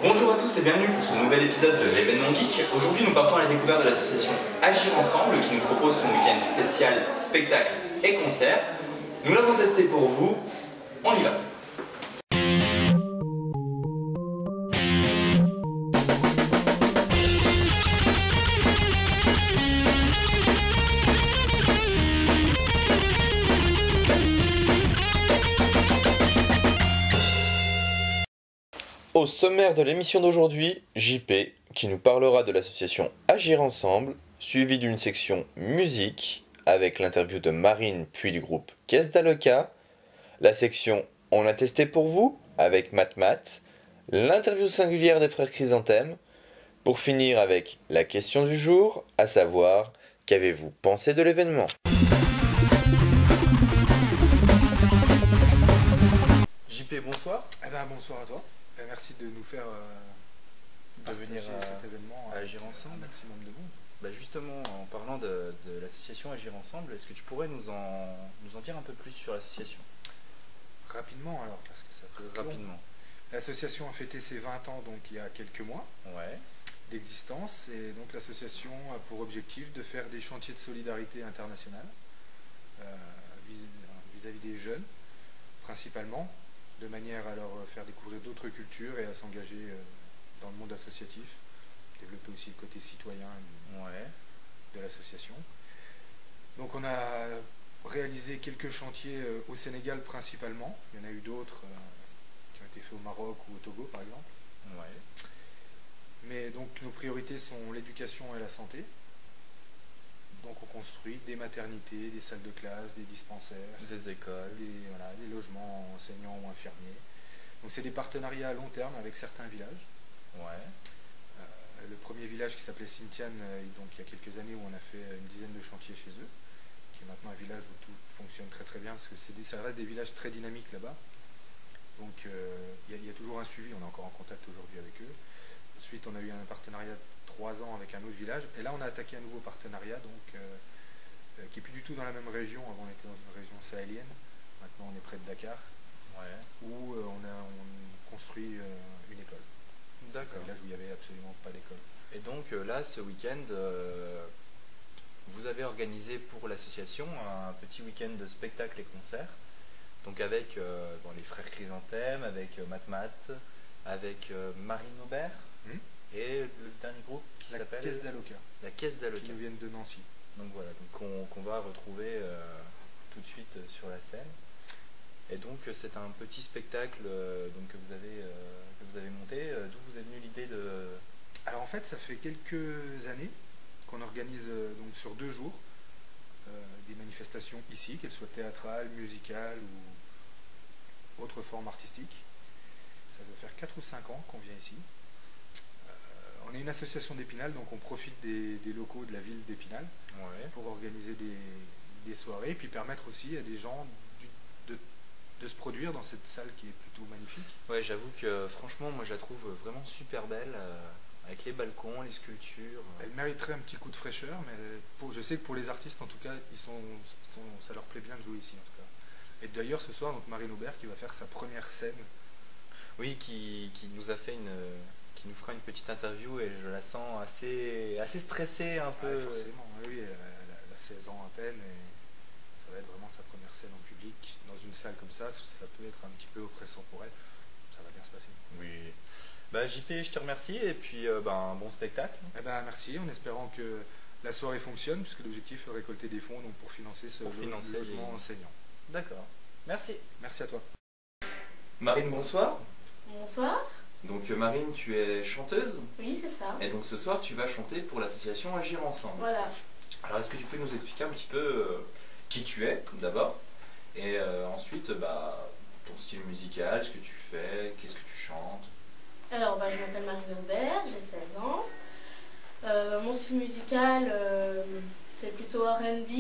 Bonjour à tous et bienvenue pour ce nouvel épisode de l'événement Geek. Aujourd'hui nous partons à la découverte de l'association Agir Ensemble qui nous propose son week-end spécial spectacle et concert. Nous l'avons testé pour vous, on y va. Au sommaire de l'émission d'aujourd'hui, JP qui nous parlera de l'association Agir Ensemble, suivi d'une section musique avec l'interview de Marine puis du groupe Caisse d'Aloca, la section On a testé pour vous avec Matmat, l'interview singulière des frères Chrysanthème, pour finir avec la question du jour, à savoir qu'avez-vous pensé de l'événement? JP, bonsoir. Bonsoir à toi. Merci de nous faire venir cet événement à Agir Ensemble. Un maximum de monde. Justement, en parlant de l'association Agir Ensemble, est-ce que tu pourrais nous en dire un peu plus sur l'association? Rapidement alors, parce que ça peut être Rapidement. L'association a fêté ses 20 ans donc il y a quelques mois d'existence, et donc l'association a pour objectif de faire des chantiers de solidarité internationale vis-à-vis des jeunes, principalement, de manière à leur faire découvrir d'autres cultures et à s'engager dans le monde associatif, développer aussi le côté citoyen de l'association. Donc on a réalisé quelques chantiers au Sénégal principalement, il y en a eu d'autres qui ont été faits au Maroc ou au Togo par exemple. Mais donc nos priorités sont l'éducation et la santé. Donc on construit des maternités, des salles de classe, des dispensaires, des écoles, des logements enseignants ou infirmiers. Donc c'est des partenariats à long terme avec certains villages. Le premier village qui s'appelait Sintiane, donc il y a quelques années où on a fait une dizaine de chantiers chez eux, qui est maintenant un village où tout fonctionne très très bien, parce que ça reste des villages très dynamiques là-bas. Donc il y a toujours un suivi, on est encore en contact aujourd'hui avec eux. Ensuite on a eu un partenariat de 3 ans avec un autre village, et là on a attaqué un nouveau partenariat donc, qui n'est plus du tout dans la même région. Avant on était dans une région sahélienne, maintenant on est près de Dakar, où on construit une école. C'est un village où il n'y avait absolument pas d'école. Et donc là ce week-end, vous avez organisé pour l'association un petit week-end de spectacles et concerts, donc avec les frères Chrysanthème, avec Matmat, avec Marine Aubert, et le dernier groupe qui s'appelle Caisse d'Aloca. La Caisse d'Aloca. Qui nous viennent de Nancy. Donc voilà, qu'on va retrouver tout de suite sur la scène. Et donc c'est un petit spectacle que vous avez monté. D'où vous est venue l'idée de... Alors en fait ça fait quelques années qu'on organise donc sur 2 jours des manifestations ici, qu'elles soient théâtrales, musicales ou autres formes artistiques. Ça doit faire 4 ou 5 ans qu'on vient ici. On est une association d'Épinal, donc on profite des locaux de la ville d'Épinal pour organiser des soirées, et puis permettre aussi à des gens de se produire dans cette salle qui est plutôt magnifique. Ouais, j'avoue que franchement moi je la trouve vraiment super belle, avec les balcons, les sculptures. Elle mériterait un petit coup de fraîcheur, mais je sais que pour les artistes en tout cas, ça leur plaît bien de jouer ici en tout cas. Et d'ailleurs ce soir, donc Marine Aubert qui va faire sa première scène. Oui, qui nous a fait qui nous fera une petite interview, et je la sens assez stressée un peu. Forcément, oui, elle a 16 ans à peine, et ça va être vraiment sa première scène en public. Dans une salle comme ça peut être un petit peu oppressant pour elle. Ça va bien se passer. Oui. JP, je te remercie, et puis bon spectacle. Merci, en espérant que la soirée fonctionne, puisque l'objectif est de récolter des fonds donc pour financer ce logement enseignant. D'accord. Merci. Merci à toi. Marine, bonsoir. Bonsoir. Donc Marine, tu es chanteuse? Oui, c'est ça. Et donc ce soir, tu vas chanter pour l'association Agir Ensemble. Voilà. Alors est-ce que tu peux nous expliquer un petit peu qui tu es, d'abord, et ensuite ton style musical, ce que tu fais, qu'est-ce que tu chantes? Alors, je m'appelle Marine Aubert, j'ai 16 ans. Mon style musical, c'est plutôt R&B.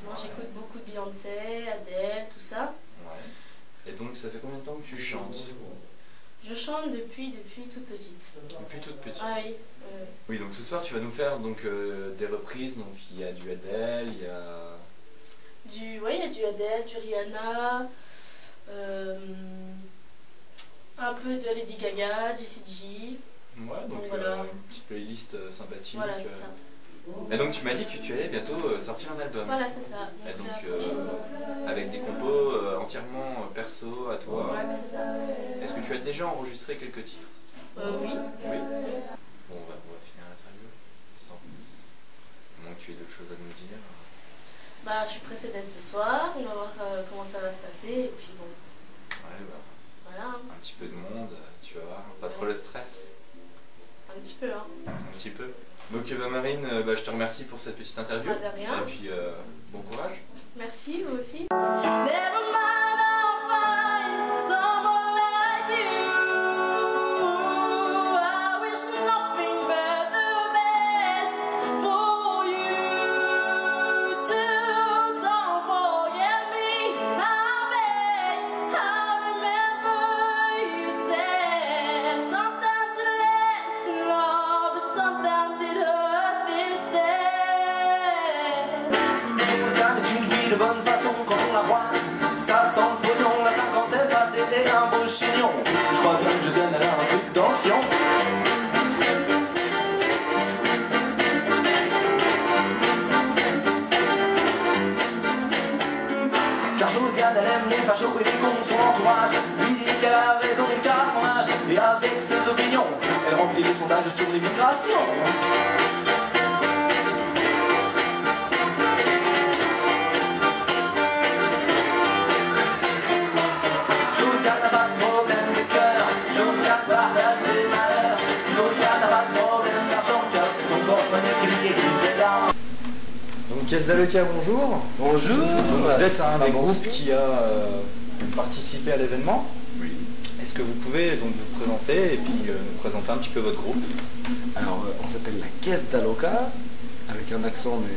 Moi, j'écoute beaucoup de Beyoncé, Adele, tout ça. Et donc, ça fait combien de temps que tu chantes? Je chante depuis toute petite. Depuis toute petite? Ah oui. Oui, donc ce soir, tu vas nous faire des reprises. Donc, il y a du Adele, il y a... il y a du Adele, du Rihanna. Un peu de Lady Gaga, Jessie J. Ouais, donc voilà. une petite playlist sympathique. Voilà, c'est ça. Et donc tu m'as dit que tu allais bientôt sortir un album. Voilà, c'est ça. Et donc la prochaine fois. avec des compos entièrement perso à toi. Ouais, c'est ça. Est-ce que tu as déjà enregistré quelques titres? Oui. Oui. Bon, on va finir l'interview. Qu'est-ce que t'en penses? À moins que tu aies d'autres choses à nous dire. Bah, je suis pressée d'être ce soir. On va voir comment ça va se passer. Et puis bon, Ouais, bah, voilà. un petit peu de monde, tu vas voir. Pas trop le stress. Un petit peu, hein. Un petit peu. Donc Marine, je te remercie pour cette petite interview. Pas de rien. Et puis bon courage. Merci, vous aussi. Never mind, I'll find someone like you. I wish nothing but the best for you too. Don't forget me, I beg. I remember you said sometimes it lasts in love, but sometimes it hurts instead. Josiane est une fille de bonne façon quand on la croise. Ça sent le pognon, la cinquantaine passée et un beau chignon. Je crois bien que Josiane elle a un truc dans le fion. Car Josiane elle aime les fachos et les cons, son entourage lui dit qu'elle a raison car à son âge et avec ses opinions elle remplit les sondages sur l'immigration. Josiane n'a pas de problème de cœur, Josiane partage ses malheurs. Josiane n'a pas de problème d'argent car c'est son porte-monnaie qui lui aiguise les dents. Donc Zaloka, bonjour. Bonjour. Vous êtes un des groupes qui a participé à l'événement. Oui. Est-ce que vous pouvez donc vous présenter et puis nous présenter un petit peu votre groupe? Alors, on s'appelle la Caisse d'Aloca, avec un accent, mais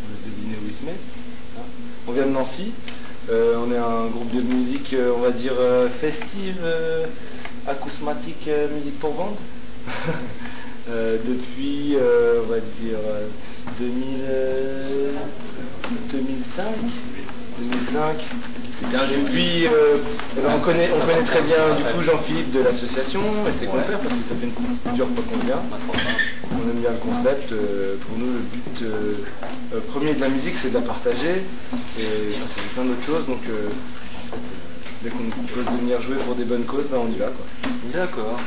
on a deviné où il se met. Hein. On vient de Nancy. On est un groupe de musique, on va dire, festive, acousmatique, musique pour vendre. Depuis, on va dire, 2005. Depuis, on connaît très bien du coup Jean-Philippe de l'association et ses compères parce que ça fait plusieurs fois qu'on vient. On aime bien le concept. Pour nous, le but premier de la musique, c'est de la partager et plein d'autres choses. Donc, dès qu'on nous propose de venir jouer pour des bonnes causes, ben, on y va, quoi. D'accord.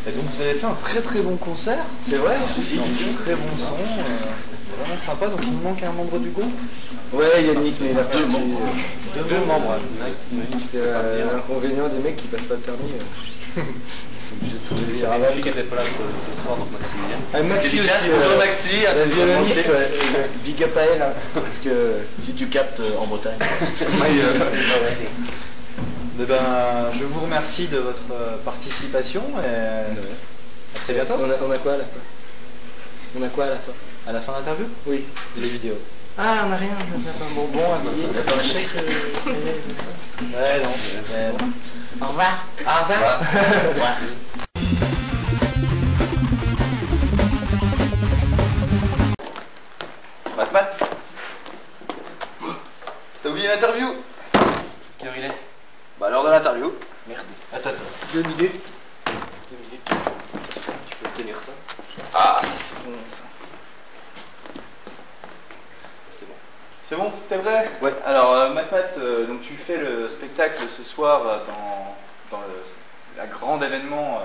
Et donc vous avez fait un très très bon concert. C'est vrai? Si, très bon son. Vraiment sympa. Donc il nous manque un membre du groupe. Ouais, Yannick, mais il a parti. Deux membres. C'est l'inconvénient des mecs qui passent pas le permis. Ils sont obligés de trouver des Il y a caravanes. une fille qui était pas là ce soir, donc Maximilien. Ah, Maxi aussi, Bonjour Maxi, la violoniste, big up à elle, hein, parce que Si tu captes en Bretagne. Eh ben, je vous remercie de votre participation et à très bientôt. on a quoi à la fin? On a quoi à la fin? À la fin de l'interview, Oui. les vidéos. Ah, on a rien, on a pas un bonbon à payer. Attends, un chèque. Ouais, non. Au revoir. Au revoir. Au revoir. Matt, t'as oublié l'interview? Quelle heure il est? Bah l'heure de l'interview. Merde. Attends, 2 minutes. 2 minutes. Tu peux tenir ça? Ah ça c'est bon ça. C'est bon. C'est bon, t'es vrai? Ouais. Alors Matt, donc tu fais le spectacle ce soir dans la grande événement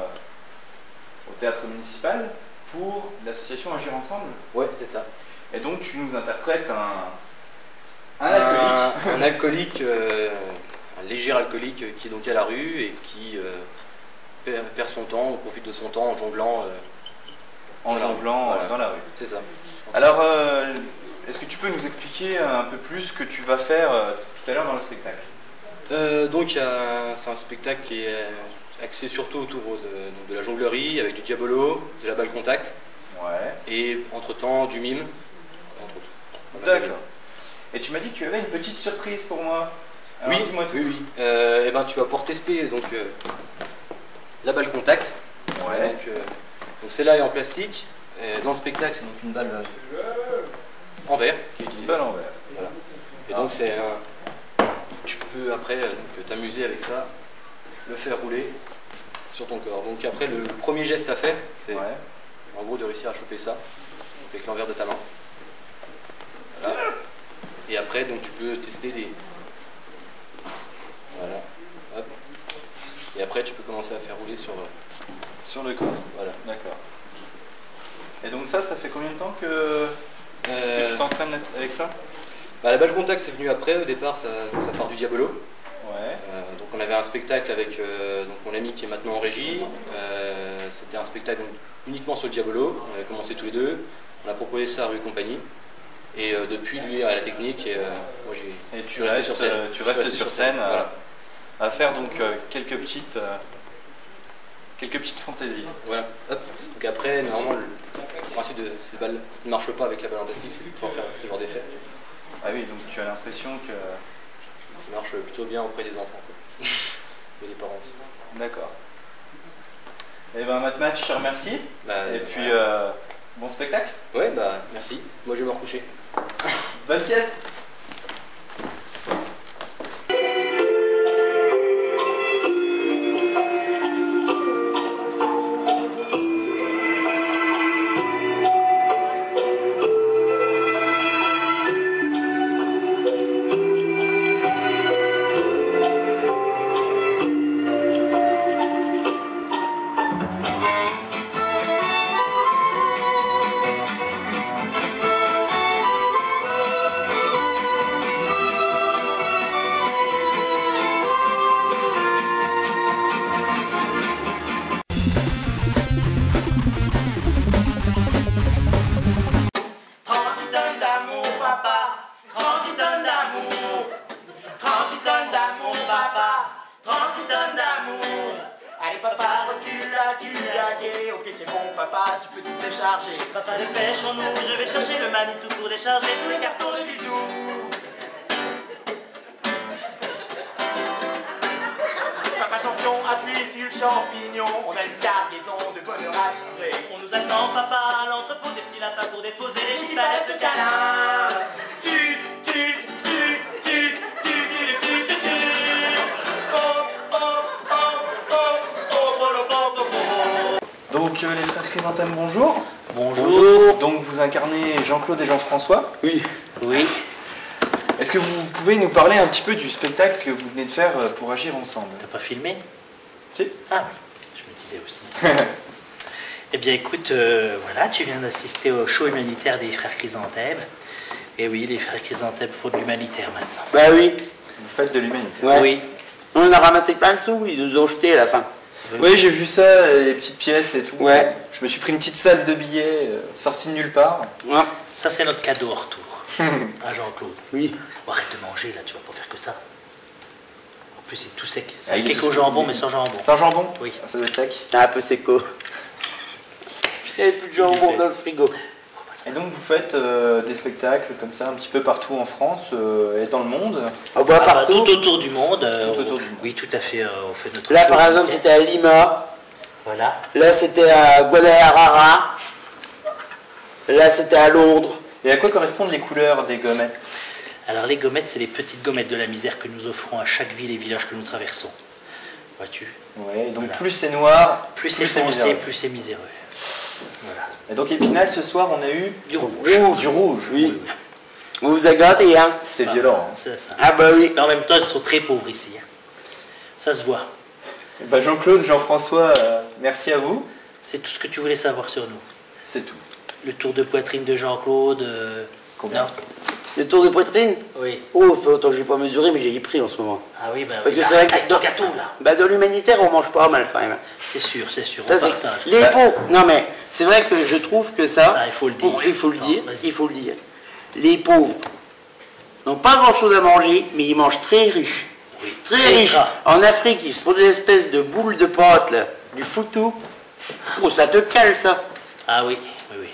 au théâtre municipal pour l'association Agir Ensemble. Ouais, c'est ça. Et donc tu nous interprètes un alcoolique. Un alcoolique, un léger alcoolique qui est donc à la rue et qui perd son temps ou profite de son temps en jonglant. En jonglant Voilà. dans la rue. C'est ça. Alors, est-ce que tu peux nous expliquer un peu plus ce que tu vas faire tout à l'heure dans le spectacle? Donc c'est un spectacle qui est axé surtout autour de la jonglerie avec du diabolo, de la balle contact Ouais. et entre-temps du mime. Entre autres. D'accord. Et tu m'as dit que tu avais une petite surprise pour moi. Alors, Oui, dis-moi tout. oui. Et ben tu vas pouvoir tester donc la balle contact. Ouais. Donc celle-là est en plastique. Dans le spectacle, c'est donc une balle en verre qui est Une utilisée. balle en verre. Voilà. Et donc tu peux après t'amuser avec ça, le faire rouler sur ton corps. Donc après, le premier geste à faire, c'est Ouais. en gros de réussir à choper ça avec l'envers de ta main. Voilà. Et après, donc tu peux tester des... Voilà. Hop. Et après, tu peux commencer à faire rouler sur... Sur le corps. Voilà. D'accord. Et donc ça fait combien de temps que tu t'entraînes avec ça? Bah, la balle contact, c'est venu après. Au départ, ça part du Diabolo. Ouais. Donc on avait un spectacle avec donc mon ami qui est maintenant en régie. C'était un spectacle donc, uniquement sur le Diabolo. On avait commencé tous les deux. On a proposé ça à Rue Compagnie. Et depuis, lui a la technique. Et moi, Et je suis resté sur scène. Tu restes sur scène voilà. à faire donc quelques petites fantaisies. Voilà. Hop. Donc après, normalement, le principe de ces balles, ce qui ne marche pas avec la balle en plastique, c'est de pouvoir faire ce genre d'effet. Ah oui, donc tu as l'impression que... Qui marche plutôt bien auprès des enfants. Quoi. Et des parents aussi. D'accord. Et ben Matmat, je te remercie. Bah, Et puis bon spectacle. Ouais, bah merci. Moi je vais me recoucher. Bonne sieste. Papa, dépêchons-nous, je vais chercher le Manitou pour décharger tous les cartons de bisous. Papa champion, appuie sur le champignon. On a une cargaison de bonheur à livrer. On nous attend, papa, à l'entrepôt des petits lapins pour déposer les petites palettes de câlins. Tuc, tuc, tuc, tuc, tuc, tuc, tuc, tuc, tuc. Oh, oh, oh, oh, oh, oh, oh, oh, oh. Donc les frères Chrysanthèmes, bonjour. Bonjour. Donc vous incarnez Jean-Claude et Jean-François. Oui. Oui. Est-ce que vous pouvez nous parler un petit peu du spectacle que vous venez de faire pour Agir Ensemble? T'as pas filmé? Si. Ah oui, je me disais aussi. Eh bien écoute, voilà, tu viens d'assister au show humanitaire des frères Chrysanthèmes. Et oui, les frères Chrysanthèmes font de l'humanitaire maintenant. Bah oui. Vous faites de l'humanitaire. Ouais. Oui. On a ramassé plein de sous, ils nous ont jetés à la fin. Oui, j'ai vu ça, les petites pièces et tout. Ouais. Je me suis pris une petite salle de billets sortie de nulle part. Ouais. Ça c'est notre cadeau au retour. À Jean-Claude. Oui. Oh, arrête de manger là, tu vas pas faire que ça. En plus c'est tout sec. C'est Ah, un il est cake tout au sec. jambon mais sans jambon. Sans jambon? Oui. Ah, ça doit être sec. C'est un peu séco. Il n'y avait plus de jambon dans le frigo. Et donc vous faites des spectacles comme ça un petit peu partout en France et dans le monde. On boit Ah, bah, partout. tout autour du monde. Tout autour du monde. Oui, tout à fait. On fait notre Là show par exemple humanitaire. c'était à Lima. Voilà. Là c'était à Guadalajara. Là c'était à Londres. Et à quoi correspondent les couleurs des gommettes? Alors les gommettes, c'est les petites gommettes de la misère que nous offrons à chaque ville et village que nous traversons. Vois-tu? Ouais, donc Voilà. plus c'est noir, Plus c'est c'est foncé, miséreux. plus c'est miséreux. Voilà. Et donc Épinal ce soir on a eu Du rouge. Du rouge. Oui. On vous a gâté hein. C'est violent. Hein. C'est ça. Ah bah oui. Mais en même temps, ils sont très pauvres ici. Hein. Ça se voit. Bah Jean-Claude, Jean-François, merci à vous. C'est tout ce que tu voulais savoir sur nous. C'est tout. Le tour de poitrine de Jean-Claude. Combien? Non. Le tour de poitrine. Oui. Oh, ça fait longtemps que j'ai pas mesuré mais j'ai pris en ce moment. Ah oui, bah, Parce oui. que c'est vrai que Avec ton gâteau là. Bah dans l'humanitaire on mange pas mal quand même. C'est sûr, Ça, on c'est- partage. Les pots. Non mais c'est vrai que je trouve que ça, Ça, il faut le dire. il faut le Non, dire, vas-y. il faut le dire. Les pauvres n'ont pas grand chose à manger, mais ils mangent très riche. Oui. Très riche. gras. En Afrique, ils se font des espèces de boules de pâte là, du foutou. Oh, ça te cale ça. Ah oui, oui, oui.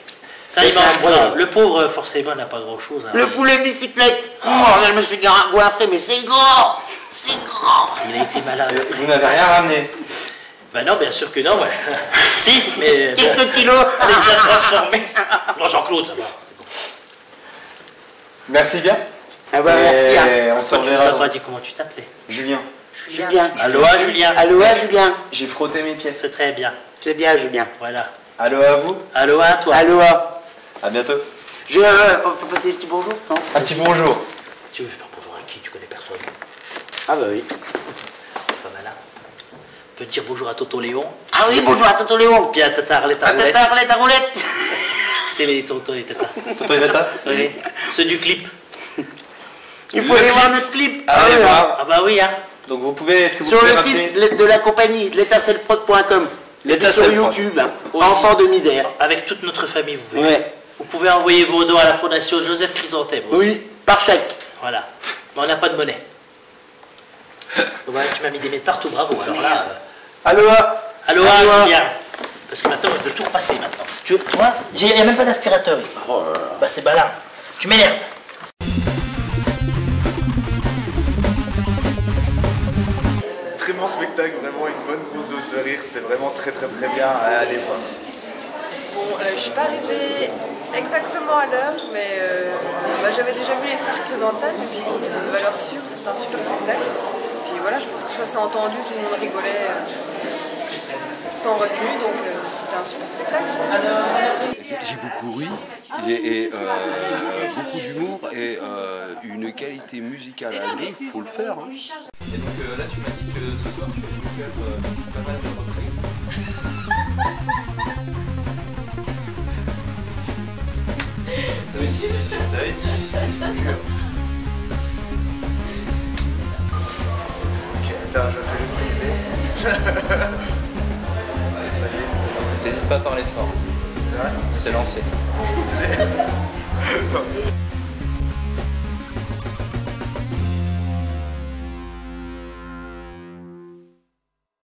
Ça, Ça, il c'est mange incroyable. gras. Le pauvre, forcément, n'a pas grand-chose. Hein. Le poulet bicyclette. Oh, je me suis goinfré, mais c'est grand. C'est grand. Il a été malade. Vous n'avez rien ramené. Ben non, bien sûr que non. Ouais. Si, mais bon, Quelques kilos. c'est déjà transformé. Non, Jean-Claude, ça va. Merci bien. Ah bah merci. Hein. Et on se Pourquoi tu nous as reverra. pas dit comment tu t'appelais? Julien. Julien. Aloha Julien. Aloha Julien. J'ai frotté mes pieds. C'est très bien. C'est bien Julien. Voilà. Aloha à vous. Aloha à toi. Aloha. À bientôt. On peut passer un petit bonjour, non? Un petit bonjour. Tu veux faire bonjour à qui? Tu connais personne. Ah bah oui. Pas malin. On peut dire bonjour à Toto Léon. Ah oui, bonjour à Toto Léon. Puis à Tata Arlette à À roulette. Tata Arlette à roulette. C'est les Toto et Tata. Toto et Tata. Oui. Ceux du clip. Il faut aller voir notre clip. Allez voir. Ah bah oui, hein. Donc vous pouvez, est-ce que vous Sur pouvez le rappeler site de la compagnie, l'étincelleprod.com. Sur YouTube, hein. Enfants de misère. Avec toute notre famille, vous pouvez. Ouais. Vous pouvez envoyer vos dons à la fondation Joseph Chrysanthème aussi. Oui, par chèque. Voilà. Mais on n'a pas de monnaie. Voilà, tu m'as mis des mètres partout, bravo. Alors là. Aloha. Aloha, Julien. Parce que maintenant, je dois tout repasser maintenant. Tu vois, il n'y a même pas d'aspirateur ici. Oh là là. Bah c'est balin. Tu m'énerves. Très bon spectacle, vraiment une bonne grosse dose de rire, c'était vraiment très bien à aller voir. Bon, je suis pas arrivée exactement à l'heure, mais j'avais déjà vu les frères Chrysanthème, et puis c'est une valeur sûre, c'est un super spectacle. Puis voilà, je pense que ça s'est entendu, tout le monde rigolait sans retenue, donc c'était un super spectacle. J'ai beaucoup ri, et beaucoup d'humour et une qualité musicale à deux, il faut le faire. Hein. Et donc là tu m'as dit que ce soir tu allais nous faire pas mal de reprises. Ça va être difficile, ça va être difficile, je te jure. Ok, attends, je fais juste une idée. Vas-y. N'hésite pas à parler fort. C'est vrai? C'est lancé. Non.